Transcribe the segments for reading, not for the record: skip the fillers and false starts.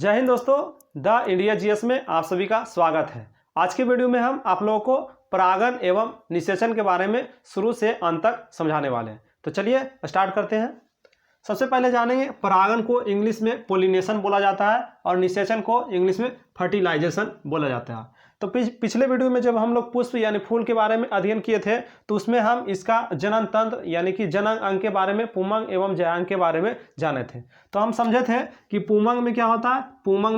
जय हिंद दोस्तों, the India GS में आप सभी का स्वागत है। आज की वीडियो में हम आप लोगों को परागण एवं निषेचन के बारे में शुरू से अंत तक समझाने वाले हैं। तो चलिए स्टार्ट करते हैं। सबसे पहले जानेंगे परागण को इंग्लिश में पोलिनेशन बोला जाता है और निषेचन को इंग्लिश में फर्टिलाइजेशन बोला जाता है। तो पिछले वीडियो में जब हम लोग पुष्प यानी फूल के बारे में अध्ययन किए थे तो उसमें हम इसका जनन तंत्र यानी कि जनन अंग के बारे में पुंमंग एवं जयांग के बारे में जाने थे। तो हम समझे थे कि पुंमंग में क्या होता है, पुंमंग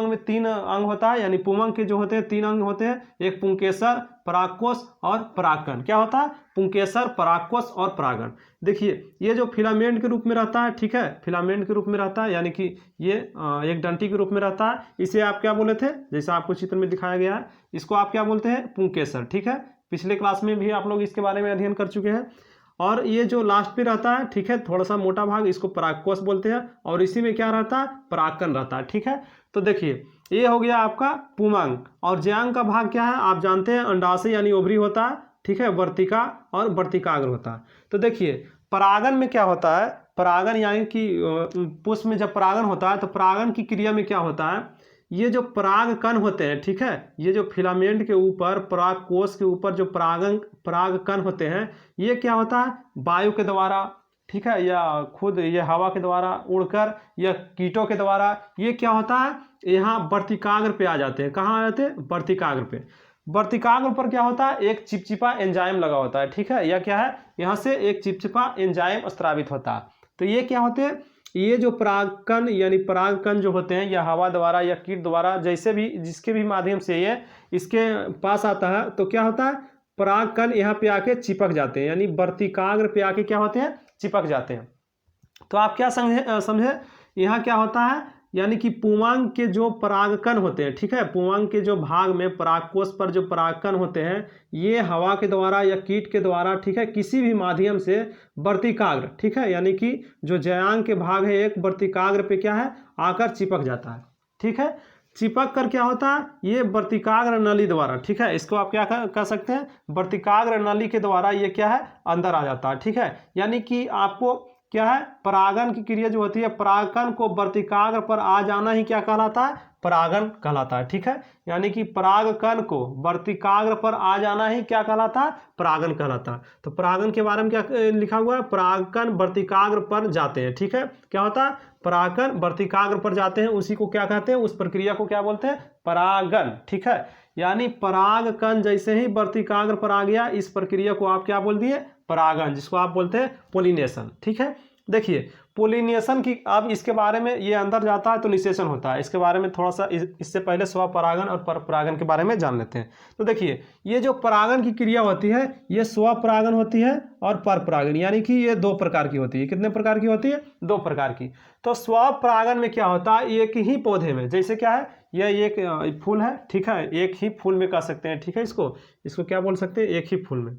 में तीन अंग होता है, यानी पुंमंग के जो होते हैं तीन अंग होते हैं, एक पुंकेसर, परागकोश और परागकण। क्या होता है? पुंकेसर, परागकोश और परागण। देखिए ये जो फिलामेंट के रूप में रहता है, ठीक है, फिलामेंट के रूप में रहता है, यानी कि ये एक डंटी के रूप में रहता है। इसे आप क्या बोले थे, जैसा आपको चित्र में दिखाया गया है, इसको आप क्या बोलते हैं? पुंकेसर। ठीक है, पिछले क्लास में भी आप लोग इसके बारे में अध्ययन कर चुके हैं। और ये जो लास्ट पे रहता है, ठीक है, थोड़ा सा मोटा भाग, इसको परागकोश बोलते हैं और इसी में क्या रहता है? परागकण रहता है। ठीक है, तो देखिए ये हो गया आपका पुंमंग। और जयांग का भाग क्या है? आप जानते हैं अंडाशय यानी ओवरी होता है, ठीक है, वर्तिका और वर्तिकाग्र होता है। तो देखिए परागण में क्या होता है, परागण यानी कि पुष्प में जब परागण होता है तो परागण की क्रिया में क्या होता है, ये जो परागकण होते हैं, ठीक है, ये जो फिलामेंट के ऊपर परागकोश के ऊपर जो परागकण होते हैं, ये क्या होता है? वायु के द्वारा, ठीक है, या खुद ये हवा के द्वारा उड़कर या कीटों के द्वारा ये क्या होता है, यहाँ वर्तिकाग्र पे आ जाते हैं। कहाँ आ जाते हैं? वर्तिकाग्र पे। वर्तिकाग्र पर क्या होता है? एक चिपचिपा एंजाइम लगा होता है, ठीक है, या क्या है, यहाँ से एक चिपचिपा एंजाइम स्रावित होता है। तो ये क्या होते हैं? ये जो परागकण यानी परागकण जो होते हैं, या हवा द्वारा या कीट द्वारा, जैसे भी जिसके भी माध्यम से ये इसके पास आता है, तो क्या होता है? परागकण यहाँ पे आके चिपक जाते हैं, यानी वर्तिकाग्र पे आके क्या होते हैं? चिपक जाते हैं। तो आप क्या समझे यहाँ क्या होता है, यानी कि पुंमंग के जो परागकण होते हैं, ठीक है, पुंमंग के जो भाग में परागकोश पर जो परागकण होते हैं, ये हवा के द्वारा या कीट के द्वारा, ठीक है, किसी भी माध्यम से वर्तिकाग्र, ठीक है, यानी कि जो जयांग के भाग है एक वर्तिकाग्र पे क्या है? आकर चिपक जाता है। ठीक है, चिपक कर क्या होता है? ये वर्तिकाग्र नली द्वारा, ठीक है, इसको आप क्या कह सकते हैं? वर्तिकाग्र नली के द्वारा ये क्या है? अंदर आ जाता है। ठीक है, यानी कि आपको क्या है? परागण की क्रिया जो होती है, परागकण को वर्तिकाग्र पर आ जाना ही क्या कहलाता है? परागण कहलाता है। ठीक है, यानी कि परागकण को वर्तिकाग्र पर आ जाना ही क्या कहलाता है? परागण कहलाता है। तो परागण के बारे में क्या लिखा हुआ है? परागकण वर्तिकाग्र पर जाते हैं। ठीक है, क्या होता है? परागकण वर्तिकाग्र पर जाते हैं, उसी को क्या कहते हैं? उस प्रक्रिया को क्या बोलते हैं? परागण। ठीक है, यानी परागकण जैसे ही वर्तिकाग्र पर आ गया, इस प्रक्रिया को आप क्या बोल दिए? परागण, जिसको आप बोलते हैं पोलिनेशन। ठीक है, देखिए पोलिनेशन की, अब इसके बारे में ये अंदर जाता है तो निषेचन होता है। इसके बारे में थोड़ा सा इससे पहले स्वपरागण और परपरागण के बारे में जान लेते हैं। तो देखिए ये जो परागण की क्रिया होती है, ये स्वपरागण होती है और परपरागण, यानी कि ये दो प्रकार की होती है। कितने प्रकार की होती है? दो प्रकार की। तो स्वपरागण में क्या होता है? एक ही पौधे में, जैसे क्या है, यह एक फूल है, ठीक है, एक ही फूल में कह सकते हैं, ठीक है, इसको क्या बोल सकते हैं? एक ही फूल में,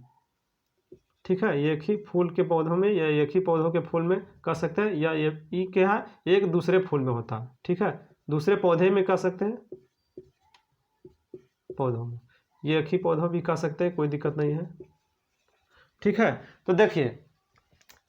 ठीक है, एक ही फूल के पौधों में या एक ही पौधों के फूल में कर सकते हैं, या ये क्या है? एक दूसरे फूल में होता है। ठीक है, दूसरे पौधे में कर सकते हैं, पौधों में, ये एक ही पौधा भी कर सकते हैं, कोई दिक्कत नहीं है। ठीक है, तो देखिए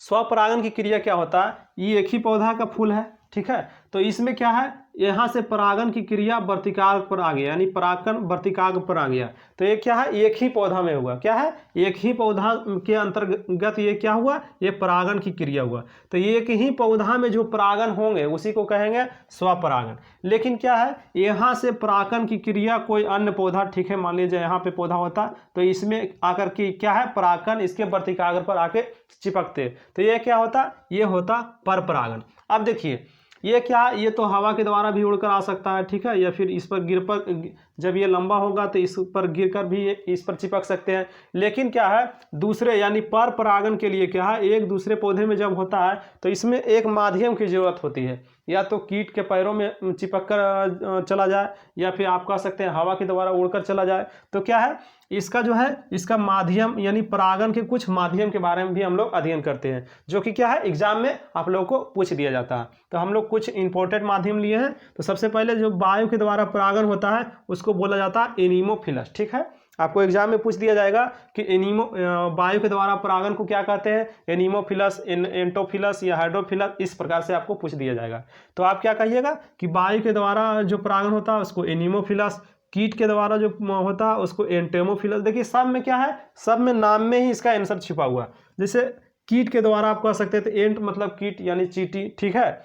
स्वपरागण की क्रिया क्या होता है? ये एक ही पौधा का फूल है, ठीक है, तो इसमें क्या है? यहाँ से परागण की क्रिया वर्तिकाग्र पर आ गया, यानी परागकण वर्तिकाग्र पर आ गया, तो ये क्या है? एक ही पौधा में हुआ। क्या है? एक ही पौधा के अंतर्गत ये क्या हुआ? ये परागण की क्रिया हुआ। तो एक ही पौधा में जो परागण होंगे उसी को कहेंगे स्वपरागण। लेकिन क्या है, यहाँ से परागण की क्रिया कोई अन्य पौधा, ठीक है, मान लीजिए यहाँ पे पौधा होता, तो इसमें आकर के क्या है? परागकण इसके वर्तिकाग्र पर आके चिपकते, तो ये क्या होता? ये होता परपरागण। अब देखिए ये क्या, ये तो हवा के द्वारा भी उड़कर आ सकता है, ठीक है, या फिर इस पर जब ये लंबा होगा तो इस पर गिरकर भी इस पर चिपक सकते हैं। लेकिन क्या है, दूसरे यानी परपरागण के लिए क्या है, एक दूसरे पौधे में जब होता है तो इसमें एक माध्यम की जरूरत होती है, या तो कीट के पैरों में चिपक कर चला जाए, या फिर आप कह सकते हैं हवा के द्वारा उड़कर चला जाए। तो क्या है, इसका जो है, इसका माध्यम यानी परागण के कुछ माध्यम के बारे में भी हम लोग अध्ययन करते हैं, जो कि क्या है, एग्जाम में आप लोगों को पूछ दिया जाता है। तो हम लोग कुछ इंपॉर्टेंट माध्यम लिए हैं। तो सबसे पहले जो वायु के द्वारा परागण होता है उसको बोला जाता है एनीमोफिलस। ठीक है, आपको एग्जाम में पूछ दिया जाएगा कि वायु के द्वारा परागन को क्या कहते हैं, एनीमोफिलस, एंटोफिलस या हाइड्रोफिलस, इस प्रकार से आपको पूछ दिया जाएगा। तो आप क्या कहिएगा कि वायु के द्वारा जो परागन होता है उसको एनीमोफिलस, कीट के द्वारा जो होता है उसको एंटेमोफिलस। देखिए सब में क्या है, सब में नाम में ही इसका आंसर छिपा हुआ है। जैसे कीट के द्वारा आप कह सकते हैं तो एंट मतलब कीट यानी चींटी, ठीक है।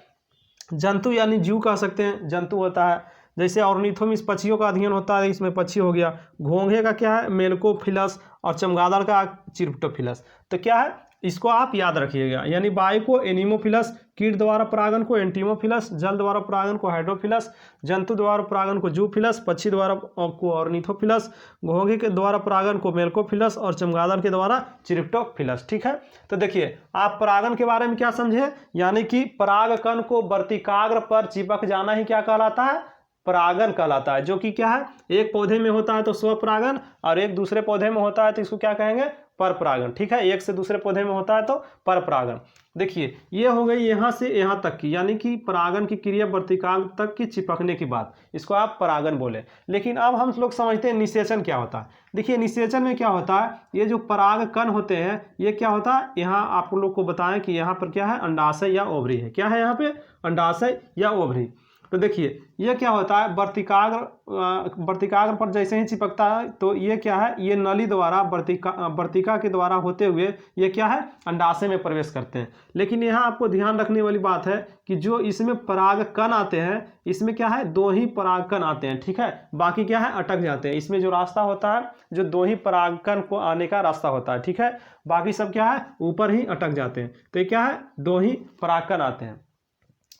जंतु यानी जीव कह सकते हैं, जंतु होता है। जैसे ऑर्निथोमिस पक्षियों का अध्ययन होता है, इसमें पक्षी हो गया। घोंघे का क्या है, मेलकोफिलस, और चमगादड़ का चिरप्टोफिलस। तो क्या है, इसको आप याद रखिएगा। यानी वायु को एनीमोफिलस, कीट द्वारा परागन को एंटीमोफिलस, जल द्वारा परागन को हाइड्रोफिलस, जंतु द्वारा परागन को जूफिलस, पक्षी द्वारा को ऑर्निथोफिलस, घोंघे के द्वारा परागन को मेलकोफिलस और चमगादड़ के द्वारा चिरप्टोफिलस, ठीक है। तो देखिए आप परागन के बारे में क्या समझे, यानी कि परागकण को वर्तिकाग्र पर चिपक जाना ही क्या कहलाता है, परागन कहलाता है। जो कि क्या है, एक पौधे में होता है तो स्वपरागन, और एक दूसरे पौधे में होता है तो इसको क्या कहेंगे, परपरागन, ठीक है। एक से दूसरे पौधे में होता है तो परपरागन। देखिए ये हो गई यहाँ से यहाँ तक की, यानी कि परागन की क्रिया वर्तिकाग्र तक की चिपकने की बात, इसको आप परागन बोले। लेकिन अब हम लोग समझते हैं निषेचन क्या होता है। देखिए निषेचन में क्या होता है, ये जो परागकण होते हैं ये क्या होता है, यहाँ आप लोग को बताएं कि यहाँ पर क्या है, अंडाशय या ओवरी है। क्या है यहाँ पे, अंडाशय या ओवरी। तो देखिए ये क्या होता है, वर्तिकाग्र पर जैसे ही चिपकता है तो ये क्या है, ये नली द्वारा वर्तिका के द्वारा होते हुए ये क्या है, अंडाशय में प्रवेश करते हैं। लेकिन यहाँ आपको ध्यान रखने वाली बात है कि जो इसमें परागकण आते हैं, इसमें क्या है, दो ही परागकण आते हैं, ठीक है। बाकी क्या है, अटक जाते हैं। इसमें जो रास्ता होता है, जो दो ही परागकण को आने का रास्ता होता है, ठीक है। बाकी सब क्या है, ऊपर ही अटक जाते हैं। तो ये क्या है, दो ही परागकण आते हैं।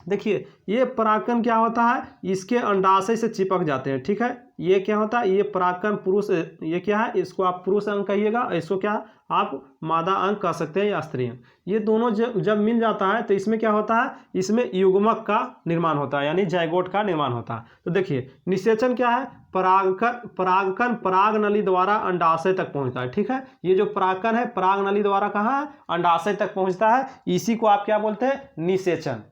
देखिए ये परागकण क्या होता है, इसके अंडाशय से चिपक जाते हैं, ठीक है। ये क्या होता है, ये परागकण पुरुष, ये क्या है, इसको आप पुरुष अंग कहिएगा, इसको क्या आप मादा अंग कह सकते हैं या स्त्री अंग। ये दोनों जब मिल जाता है तो इसमें क्या होता है, इसमें युग्मक का निर्माण होता है, यानी जाइगोट का निर्माण होता है। तो देखिए निषेचन क्या है, परागकण पराग नली द्वारा अंडाशय तक पहुंचता है, ठीक है। ये जो परागकण है पराग नली द्वारा कहाँ है, अंडाशय तक पहुंचता है। इसी को आप क्या बोलते हैं, निषेचन,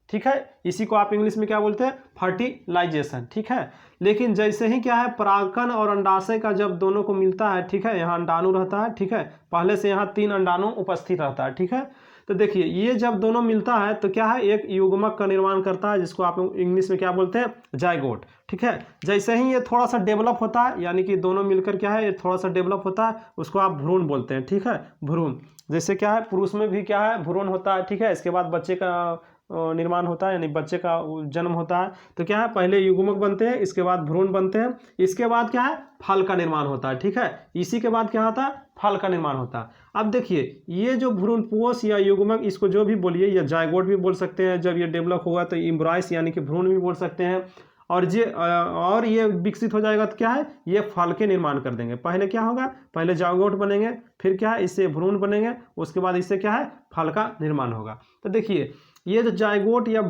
ठीक है। इसी को आप इंग्लिश में क्या बोलते हैं, फर्टिलाइजेशन, ठीक है। लेकिन जैसे ही क्या है, परागकण और अंडाशय का जब दोनों को मिलता है, ठीक है, यहाँ अंडाणु रहता है, ठीक है। पहले से यहाँ 3 अंडाणु उपस्थित रहता है, ठीक है। तो देखिए ये जब दोनों मिलता है तो क्या है, एक युग्मक का निर्माण करता है, जिसको आप इंग्लिश में क्या बोलते हैं, जाइगोट, ठीक है। जैसे ही ये थोड़ा सा डेवलप होता है, यानी कि दोनों मिलकर क्या है, ये थोड़ा सा डेवलप होता है, उसको आप भ्रूण बोलते हैं, ठीक है। भ्रूण, जैसे क्या है, पुरुष में भी क्या है, भ्रूण होता है, ठीक है। इसके बाद बच्चे का निर्माण होता है, यानी बच्चे का जन्म होता है। तो क्या है, पहले युग्मक बनते हैं, इसके बाद भ्रूण बनते हैं, इसके बाद क्या है, फल का निर्माण होता है, ठीक है। इसी के बाद क्या होता है, फल का निर्माण होता है। अब देखिए ये जो भ्रूणपोष या युग्मक, इसको जो भी बोलिए, या जाइगोट भी बोल सकते हैं। जब ये डेवलप होगा तो एम्ब्रायस यानी कि भ्रूण भी बोल सकते हैं। और ये विकसित हो जाएगा तो क्या है, ये फल के निर्माण कर देंगे। पहले क्या होगा, पहले जाइगोट बनेंगे, फिर क्या है, इससे भ्रूण बनेंगे, उसके बाद इससे क्या है, फल का निर्माण होगा। तो देखिए ये जो जाइगोट या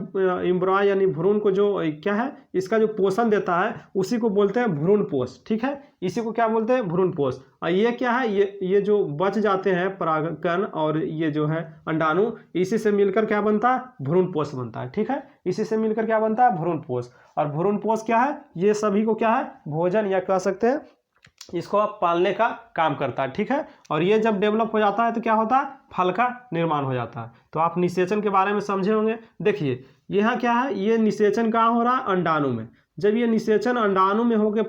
एम्ब्रॉय यानी भ्रूण को जो क्या है, इसका जो पोषण देता है उसी को बोलते हैं भ्रूणपोष, ठीक है। इसी को क्या बोलते हैं, भ्रूणपोष। और ये क्या है, ये जो बच जाते हैं परागकण और ये जो है अंडाणु, इसी से मिलकर क्या बनता है, भ्रूणपोष बनता है, ठीक है। इसी से मिलकर क्या बनता है, भ्रूणपोष। और भ्रूणपोष क्या है, ये सभी को क्या है, भोजन या कह सकते हैं इसको आप पालने का काम करता है, ठीक है। और ये जब डेवलप हो जाता है तो क्या होता है, फल का निर्माण हो जाता है। तो आप निषेचन के बारे में समझे होंगे। देखिए यहाँ क्या है, ये निषेचन कहाँ हो रहा है, अंडाणु में। जब ये निषेचन अंडाणु में होकर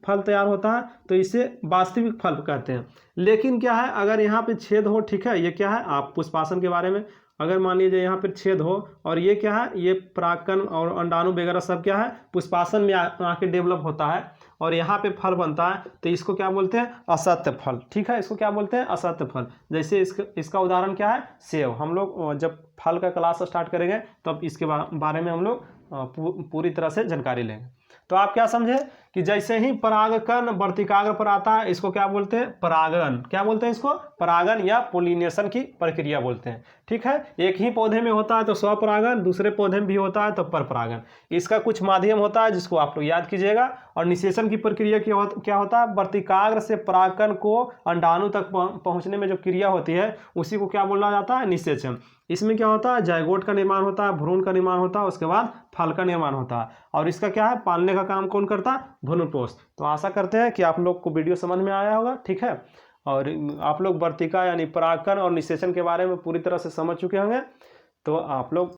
फल तैयार होता है तो इसे वास्तविक फल कहते हैं। लेकिन क्या है, अगर यहाँ पे छेद हो, ठीक है, ये क्या है, आप पुष्पासन के बारे में, अगर मान लीजिए यहाँ पर छेद हो और ये क्या है, ये परागकण और अंडाणु वगैरह सब क्या है, पुष्पासन में आके डेवलप होता है और यहाँ पे फल बनता है, तो इसको क्या बोलते हैं, असत्य फल, ठीक है। इसको क्या बोलते हैं, असत्य फल। जैसे इसका उदाहरण क्या है, सेव। हम लोग जब फल का क्लास स्टार्ट करेंगे तब इसके बारे में हम लोग पूरी तरह से जानकारी लेंगे। तो आप क्या समझे कि जैसे ही परागकण वर्तिकाग्र पर आता है, इसको क्या बोलते हैं, परागन। क्या बोलते हैं इसको, परागन या पोलिनेशन की प्रक्रिया बोलते हैं। ठीक है। एक ही पौधे में होता है तो स्वपरागन, दूसरे पौधे में भी होता है तो परपरागन। इसका कुछ माध्यम होता है जिसको आप लोग याद कीजिएगा। और निषेचन की प्रक्रिया क्या होता है, वर्तिकाग्र से परागकण को अंडाणु तक पहुंचने में जो क्रिया होती है उसी को क्या बोला जाता है, निषेचन। इसमें क्या होता है, जायगोट का निर्माण होता है, भ्रूण का निर्माण होता है, उसके बाद फल का निर्माण होता है। और इसका क्या है, पालने का काम कौन करता है, भ्रूणपोष। तो आशा करते हैं कि आप लोग को वीडियो समझ में आया होगा, ठीक है। और आप लोग वर्तिका यानी परागकण और निषेचन के बारे में पूरी तरह से समझ चुके होंगे। तो आप लोग